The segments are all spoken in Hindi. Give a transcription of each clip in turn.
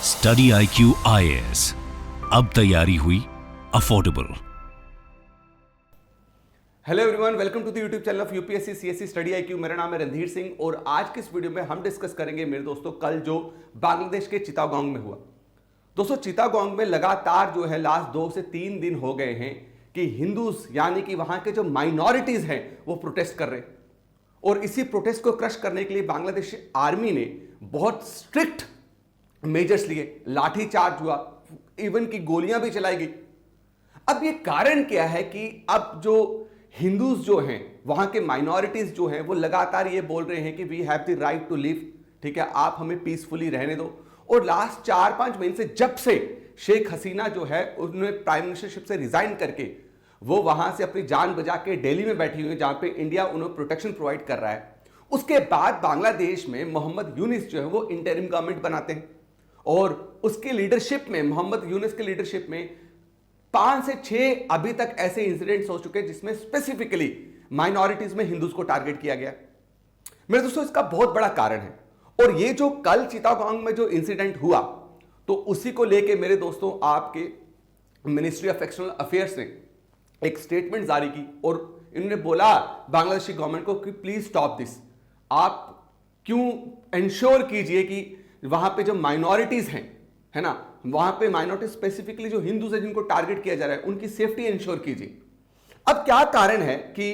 स्टडी IQ IAS, अब तैयारी हुई affordable. Hello everyone, welcome to the YouTube channel of UPSC CSC study IQ। मेरा नाम है रणधीर सिंह और आज के इस वीडियो में हम डिस्कस करेंगे मेरे दोस्तों कल जो बांग्लादेश के चिटागोंग में हुआ। दोस्तों चिटागोंग में लगातार जो है लास्ट 2 से 3 दिन हो गए हैं कि हिंदूज यानी कि वहां के जो माइनॉरिटीज हैं वो प्रोटेस्ट कर रहे हैं और इसी प्रोटेस्ट को क्रश करने के लिए बांग्लादेश आर्मी ने बहुत स्ट्रिक्ट मेजर्स लिए, लाठीचार्ज हुआ, इवन की गोलियां भी चलाई गई। अब ये कारण क्या है कि अब जो हिंदूज जो हैं वहां के माइनॉरिटीज जो हैं वो लगातार ये बोल रहे हैं कि we have the right to live, ठीक है, आप हमें पीसफुली रहने दो। और लास्ट 4-5 महीने से जब से शेख हसीना जो है उन्होंने प्राइम मिनिस्टरशिप से रिजाइन करके वो वहां से अपनी जान बचा के दिल्ली में बैठी हुई है जहां पे इंडिया उन्हें प्रोटेक्शन प्रोवाइड कर रहा है, उसके बाद बांग्लादेश में मोहम्मद यूनिस जो है वो इंटरिम गवर्नमेंट बनाते हैं और उसके लीडरशिप में, मोहम्मद यूनिस के लीडरशिप में 5 से 6 अभी तक ऐसे इंसिडेंट्स हो चुके हैं जिसमें स्पेसिफिकली माइनॉरिटीज में हिंदूज को टारगेट किया गया। मेरे दोस्तों इसका बहुत बड़ा कारण है और ये जो कल चिटागोंग में जो इंसिडेंट हुआ तो उसी को लेके मेरे दोस्तों आपके मिनिस्ट्री ऑफ एक्सटर्नल अफेयर्स ने एक स्टेटमेंट जारी की और इन्होंने बोला बांग्लादेशी गवर्नमेंट को कि प्लीज स्टॉप दिस। आप क्यों इंश्योर कीजिए कि वहां पे जो माइनॉरिटीज हैं, है ना, वहां पे माइनॉरिटी स्पेसिफिकली जो हिंदूज हैं जिनको टारगेट किया जा रहा है उनकी सेफ्टी इंश्योर कीजिए। अब क्या कारण है कि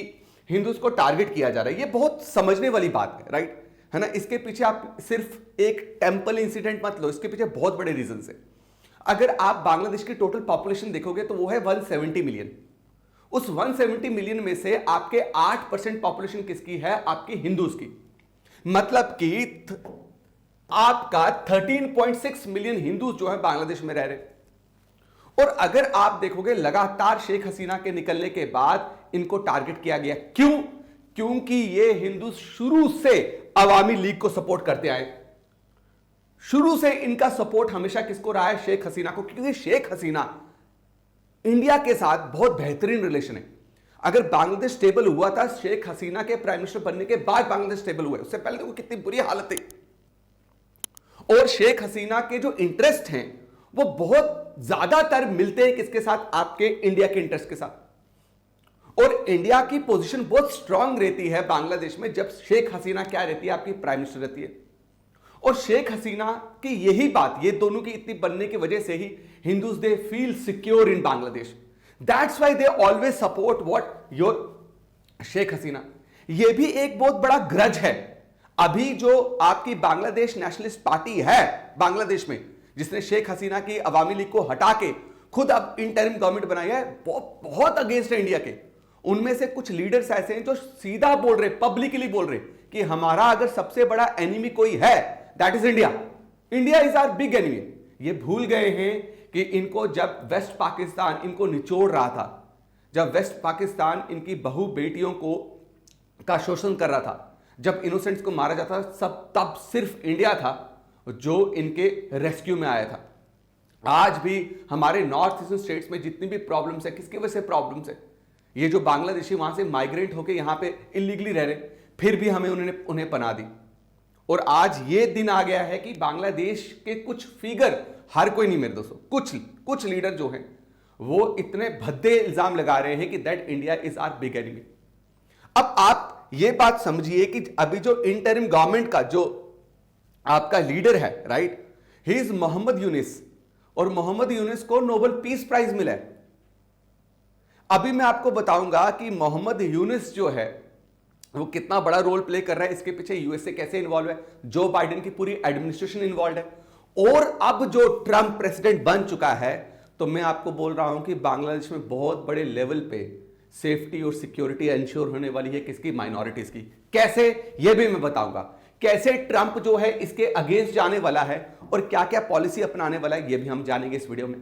हिंदूज को टारगेट किया जा रहा है, ये बहुत समझने वाली बात है, राइट, है ना। इसके पीछे आप सिर्फ एक टेंपल इंसिडेंट मत लो, इसके पीछे बहुत बड़े रीजन है। अगर आप बांग्लादेश की टोटल पॉपुलेशन देखोगे तो वो है 170 मिलियन। उस 170 मिलियन में से आपके 8% पॉपुलेशन किसकी है? आपकी हिंदूज की। मतलब कि आपका 13.6 मिलियन हिंदू जो है बांग्लादेश में रह रहे। और अगर आप देखोगे लगातार शेख हसीना के निकलने के बाद इनको टारगेट किया गया। क्यों? क्योंकि ये हिंदू शुरू से अवामी लीग को सपोर्ट करते आए। शुरू से इनका सपोर्ट हमेशा किसको रहा है? शेख हसीना को, क्योंकि शेख हसीना इंडिया के साथ बहुत बेहतरीन रिलेशन है। अगर बांग्लादेश स्टेबल हुआ था शेख हसीना के प्राइम मिनिस्टर बनने के बाद, बांग्लादेश स्टेबल हुआ है, उससे पहले देखो कितनी बुरी हालत थी। और शेख हसीना के जो इंटरेस्ट हैं वो बहुत ज्यादातर मिलते हैं किसके साथ? आपके इंडिया के इंटरेस्ट के साथ। और इंडिया की पोजीशन बहुत स्ट्रांग रहती है बांग्लादेश में जब शेख हसीना क्या रहती है? आपकी प्राइम मिनिस्टर रहती है। और शेख हसीना की यही बात, ये दोनों की इतनी बनने की वजह से ही Hindus they feel secure in Bangladesh. That's why they always support what your Sheikh Hasina. ये भी एक बहुत बड़ा ग्रज है। अभी जो आपकी बांग्लादेश नेशनलिस्ट पार्टी है बांग्लादेश में, जिसने शेख हसीना की अवामी लीग को हटा के खुद अब इंटरिम गवर्नमेंट बनाई है, बहुत अगेंस्ट है इंडिया के। उनमें से कुछ लीडर्स ऐसे हैं जो सीधा बोल रहे, पब्लिकली बोल रहे कि हमारा अगर सबसे बड़ा एनिमी कोई है that is India. India is our big enemy. ये भूल गए हैं कि इनको जब वेस्ट पाकिस्तान इनको निचोड़ रहा था, जब वेस्ट पाकिस्तान इनकी बहू बेटियों को का शोषण कर रहा था, जब इनोसेंट्स को मारा जाता था, सब तब सिर्फ इंडिया था जो इनके रेस्क्यू में आया था। आज भी हमारे नॉर्थ ईस्टर्न स्टेट्स में जितनी भी प्रॉब्लम्स है, किसकी वजह से प्रॉब्लम्स है? ये जो बांग्लादेशी वहां से माइग्रेट होकर यहां पे इलीगली रह रहे, फिर भी हमें उन्हें पनाह दी। और आज ये दिन आ गया है कि बांग्लादेश के कुछ फिगर, हर कोई नहीं मेरे दोस्तों, कुछ लीडर जो हैं वो इतने भद्दे इल्जाम लगा रहे हैं कि that India is our big enemy. अब आप ये बात समझिए कि अभी जो इंटरिम गवर्नमेंट का जो आपका लीडर है, right, he is Mohammad Yunus, और मोहम्मद यूनिस को नोबेल पीस प्राइज मिला है। अभी मैं आपको बताऊंगा कि मोहम्मद यूनिस जो है वो कितना बड़ा रोल प्ले कर रहा है, इसके पीछे यूएसए कैसे इन्वॉल्व है, जो बाइडेन की पूरी एडमिनिस्ट्रेशन इन्वॉल्व है। और अब जो ट्रंप प्रेसिडेंट बन चुका है, तो मैं आपको बोल रहा हूं कि बांग्लादेश में बहुत बड़े लेवल पे सेफ्टी और सिक्योरिटी इंश्योर होने वाली है। किसकी? माइनॉरिटीज की। कैसे? यह भी मैं बताऊंगा। कैसे ट्रंप जो है इसके अगेंस्ट जाने वाला है और क्या क्या पॉलिसी अपनाने वाला है, यह भी हम जानेंगे इस वीडियो में।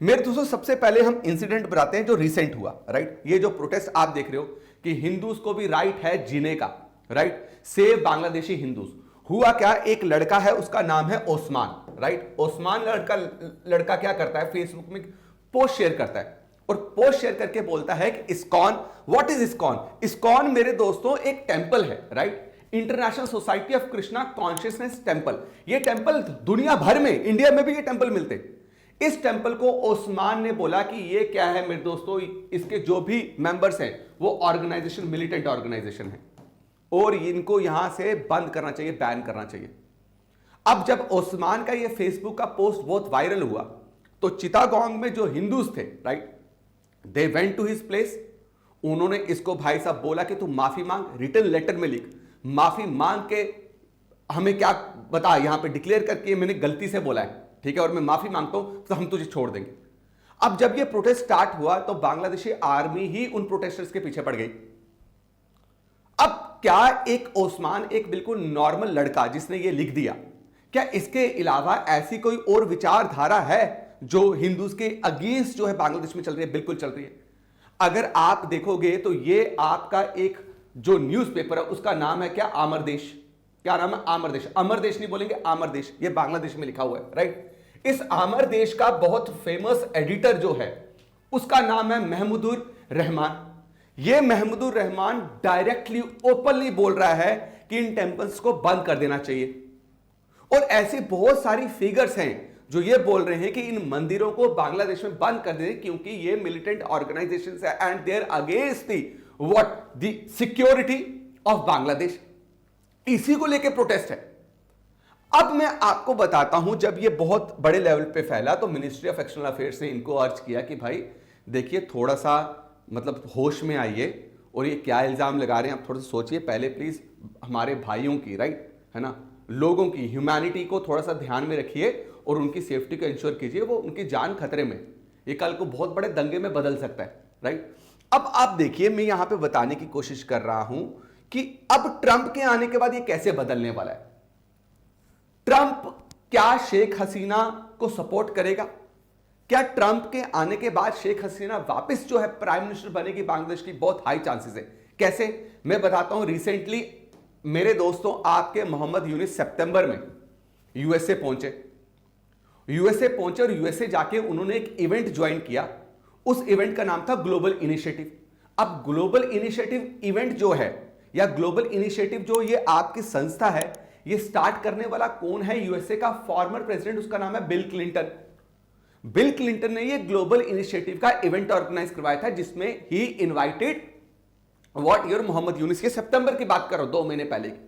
मेरे दोस्तों सबसे पहले हम इंसिडेंट बताते हैं जो रिसेंट हुआ, राइट। ये जो प्रोटेस्ट आप देख रहे हो कि हिंदूज को भी राइट है जीने का, राइट, सेव बांग्लादेशी हिंदूज। हुआ क्या? एक लड़का है, उसका नाम है ओस्मान, राइट। ओस्मान लड़का क्या करता है? फेसबुक में पोस्ट शेयर करता है और पोस्ट शेयर करके बोलता है कि ISKCON, what is ISKCON? ISKCON मेरे दोस्तों एक टेंपल है, right. International society of Krishna consciousness temple. ये टेम्पल दुनिया भर में, इंडिया में भी ये टेम्पल मिलते। इस टेम्पल को ओस्मान ने बोला कि ये क्या है मेरे दोस्तों, इसके जो भी मेंबर्स हैं वो ऑर्गेनाइजेशन मिलिटेंट ऑर्गेनाइजेशन है और इनको यहां से बंद करना चाहिए, बैन करना चाहिए। अब जब ओस्मान का ये फेसबुक का पोस्ट बहुत वायरल हुआ तो चिटागोंग में जो हिंदूज थे, right, they went to his place. उन्होंने इसको भाई साहब बोला कि तू माफी मांग, रिटन लेटर में लिख, माफी मांग के हमें क्या बता, यहां पे डिक्लेयर करके मैंने गलती से बोला है, ठीक है, और मैं माफी मांगता हूं तो हम तुझे छोड़ देंगे। अब जब ये प्रोटेस्ट स्टार्ट हुआ तो बांग्लादेशी आर्मी ही उन प्रोटेस्टर्स के पीछे पड़ गई। अब क्या एक ओस्मान, एक बिल्कुल नॉर्मल लड़का जिसने ये लिख दिया, क्या इसके अलावा ऐसी कोई और विचारधारा है जो हिंदूज के अगेंस्ट जो है बांग्लादेश में चल रही है? बिल्कुल चल रही है। अगर आप देखोगे तो ये आपका एक जो न्यूज़पेपर है उसका नाम है क्या, आमर देश। क्या नाम है? आमर देश। अमर देश नहीं बोलेंगे, आमर देश। ये बांग्लादेश में लिखा हुआ है, राइट। इस आमर देश का बहुत फेमस एडिटर जो है उसका नाम है महमूदुर रहमान। ये महमूदुर रहमान डायरेक्टली ओपनली बोल रहा है कि इन टेंपल्स को बंद कर देना चाहिए। और ऐसी बहुत सारी फिगर्स हैं जो ये बोल रहे हैं कि इन मंदिरों को बांग्लादेश में बंद कर दें क्योंकि ये मिलिटेंट ऑर्गेनाइजेशंस है and they are against the security of Bangladesh. इसी को लेकर प्रोटेस्ट है। अब मैं आपको बताता हूं, जब ये बहुत बड़े लेवल पे फैला तो मिनिस्ट्री ऑफ एक्सटर्नल अफेयर्स ने इनको अर्ज किया कि भाई देखिए, थोड़ा सा मतलब होश में आइए और ये क्या इल्जाम लगा रहे हैं, आप थोड़ा सा सोचिए पहले प्लीज। हमारे भाइयों की, राइट, है ना, लोगों की ह्यूमैनिटी को थोड़ा सा ध्यान में रखिए और उनकी सेफ्टी को इंश्योर कीजिए। वो उनकी जान खतरे में, ये कल को बहुत बड़े दंगे में बदल सकता है, राइट। अब आप देखिए, मैं यहां पे बताने की कोशिश कर रहा हूं कि अब ट्रंप के आने के बाद ये कैसे बदलने वाला है। ट्रंप क्या शेख हसीना को सपोर्ट करेगा? क्या ट्रंप के आने के बाद शेख हसीना वापस जो है प्राइम मिनिस्टर बनेगी बांग्लादेश की? बहुत हाई चांसेस है। कैसे? मैं बताता हूं। रिसेंटली मेरे दोस्तों, आपके मोहम्मद यूनिस सितंबर में यूएसए पहुंचे और यूएसए जाके उन्होंने एक इवेंट ज्वाइन किया। उस इवेंट का नाम था ग्लोबल इनिशिएटिव। अब ग्लोबल इनिशिएटिव इवेंट जो है, या ग्लोबल इनिशिएटिव जो ये आपकी संस्था है, ये स्टार्ट करने वाला कौन है? यूएसए का फॉर्मर प्रेसिडेंट, उसका नाम है बिल क्लिंटन। बिल क्लिंटन ने ये ग्लोबल इनिशिएटिव का इवेंट ऑर्गेनाइज करवाया था जिसमें ही invited what year, Mohammad Yunus. ये सितंबर की बात करो, 2 महीने पहले की।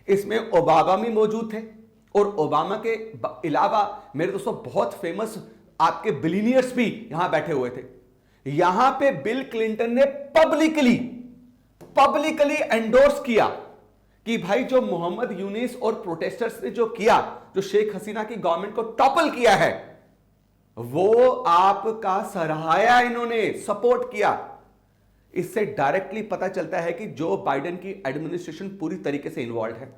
इसमें ओबामा भी मौजूद थे और ओबामा के अलावा मेरे दोस्तों बहुत फेमस आपके बिलियनियर्स भी यहां बैठे हुए थे। यहां पे बिल क्लिंटन ने पब्लिकली एंडोर्स किया कि भाई जो मोहम्मद यूनिस और प्रोटेस्टर्स ने जो किया, जो शेख हसीना की गवर्नमेंट को टॉपल किया है, वो आपका सराहाया, इन्होंने सपोर्ट किया। इससे डायरेक्टली पता चलता है कि जो बाइडेन की एडमिनिस्ट्रेशन पूरी तरीके से इन्वॉल्व है।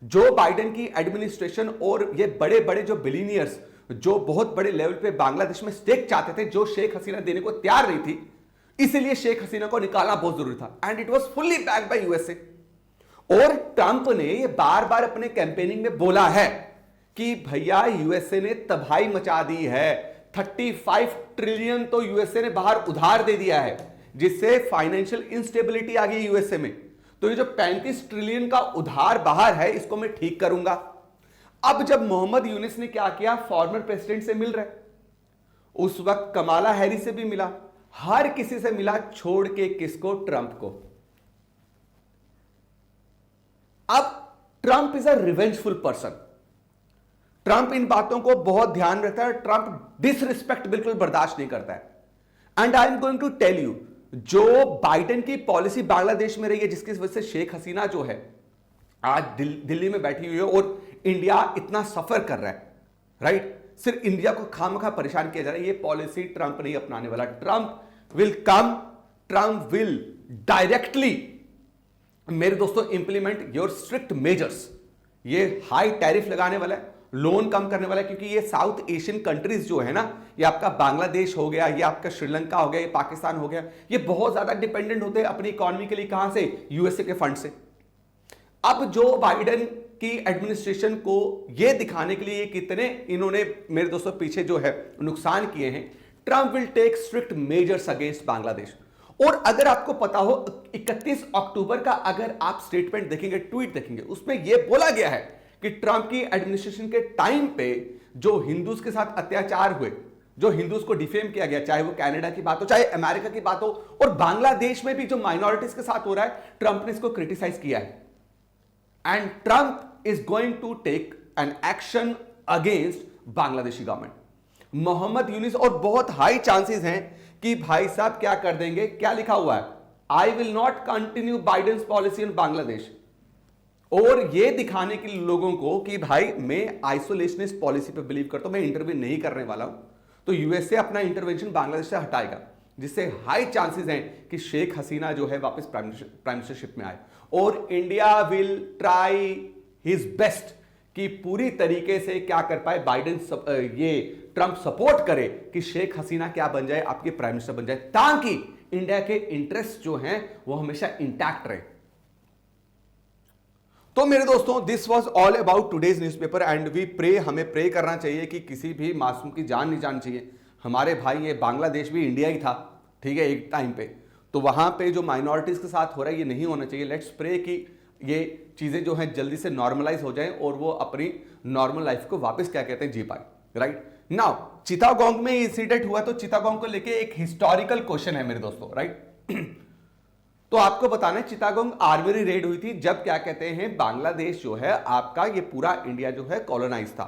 जो बाइडेन की एडमिनिस्ट्रेशन और ये बड़े बड़े जो बिलियनियर्स जो बहुत बड़े लेवल पे बांग्लादेश में स्टेक चाहते थे, जो शेख हसीना देने को तैयार नहीं थी, इसीलिए शेख हसीना को निकालना बहुत जरूरी था and it was fully backed by USA. और ट्रंप ने ये बार बार अपने कैंपेनिंग में बोला है कि भैया यूएसए ने तबाही मचा दी है। 35 ट्रिलियन तो यूएसए ने बाहर उधार दे दिया है, जिससे फाइनेंशियल इंस्टेबिलिटी आ गई यूएसए में। तो ये जो 35 ट्रिलियन का उधार बाहर है, इसको मैं ठीक करूंगा। अब जब मोहम्मद यूनिस ने क्या किया, फॉर्मर प्रेसिडेंट से मिल रहे, उस वक्त कमाला हैरिस से भी मिला, हर किसी से मिला, छोड़ के किसको? ट्रंप को। अब Trump is a revengeful person. Trump इन बातों को बहुत ध्यान रखता है। ट्रंप डिसरिस्पेक्ट बिल्कुल बर्दाश्त नहीं करता है। And I am going to tell you, Joe Biden की पॉलिसी बांग्लादेश में रही है, जिसकी वजह से शेख हसीना जो है आज दिल्ली में बैठी हुई है और इंडिया इतना सफर कर रहा है, राइट। सिर्फ इंडिया को खामखा परेशान किया जा रहा है। ये पॉलिसी ट्रंप नहीं अपनाने वाला। ट्रंप विल डायरेक्टली मेरे दोस्तों इंप्लीमेंट योर स्ट्रिक्ट मेजर्स। ये हाई टैरिफ लगाने वाला है, लोन कम करने वाला है, क्योंकि ये साउथ एशियन कंट्रीज जो है ना, ये आपका बांग्लादेश हो गया, ये आपका श्रीलंका हो गया, ये पाकिस्तान हो गया, ये बहुत ज्यादा डिपेंडेंट होते हैं अपनी इकोनॉमी के लिए। कहां से? यूएसए के फंड से। अब जो बाइडेन की एडमिनिस्ट्रेशन को ये दिखाने के लिए कितने इन्होंने मेरे दोस्तों पीछे जो है नुकसान किए हैं, Trump will take strict measures against Bangladesh. और अगर आपको पता हो 31 अक्टूबर का अगर आप स्टेटमेंट देखेंगे, ट्वीट देखेंगे, उसमें यह बोला गया है कि ट्रंप की एडमिनिस्ट्रेशन के टाइम पे जो हिंदूज के साथ अत्याचार हुए, जो हिंदूज को डिफेम किया गया, चाहे वो कनाडा की बात हो, चाहे अमेरिका की बात हो, और बांग्लादेश में भी जो माइनॉरिटीज के साथ हो रहा है, ट्रंप ने इसको क्रिटिसाइज किया है। And Trump is going to take an action against Bangladeshi government. Mohammad Yunus, और बहुत हाई चांसेस हैं कि भाई साहब क्या कर देंगे, क्या लिखा हुआ है, I will not continue Biden's policy in Bangladesh. और ये दिखाने के लिए लोगों को कि भाई मैं आइसोलेशनिस्ट पॉलिसी पे बिलीव करता हूं, मैं इंटरव्यू नहीं करने वाला हूं, तो यूएसए अपना इंटरवेंशन बांग्लादेश से हटाएगा, जिससे हाई चांसेस हैं कि शेख हसीना जो है वापस प्राइम मिनिस्टरशिप में आए। और India will try his best कि पूरी तरीके से क्या कर पाए, बाइडेन ये ट्रंप सपोर्ट करे कि शेख हसीना क्या बन जाए, आपके प्राइम मिनिस्टर बन जाए, ताकि इंडिया के इंटरेस्ट जो हैं वो हमेशा इंटैक्ट रहे। तो मेरे दोस्तों, this was all about today's newspaper and we pray, हमें प्रे करना चाहिए कि किसी भी मासूम की जान नहीं जानी चाहिए। हमारे भाई, ये बांग्लादेश भी इंडिया ही था, ठीक है, एक टाइम पे, तो वहां पे जो माइनॉरिटीज के साथ हो रहा है ये नहीं होना चाहिए। लेट्स प्रे कि ये चीजें जो हैं जल्दी से नॉर्मलाइज हो जाएं और वो अपनी नॉर्मल लाइफ को वापस क्या कहते हैं जी पाए। राइट नाउ चिटागोंग में इंसिडेंट हुआ, तो चिटागोंग को लेके एक हिस्टोरिकल क्वेश्चन है मेरे दोस्तों। राइट तो आपको बताना है, चिटागोंग आर्मी रेड हुई थी जब क्या कहते हैं बांग्लादेश जो है आपका, ये पूरा इंडिया जो है कॉलोनाइज था।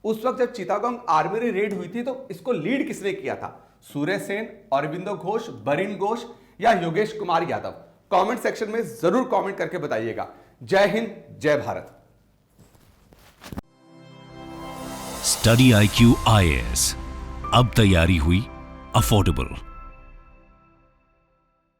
उस वक्त जब चिटागोंग आर्मी रेड हुई थी तो इसको लीड किसने किया था? सूर्य सेन, अरविंदो घोष, बरिन घोष या योगेश कुमार यादव? कमेंट सेक्शन में जरूर कमेंट करके बताइएगा। जय हिंद, जय भारत। स्टडी IQ IAS, अब तैयारी हुई अफोर्डेबल।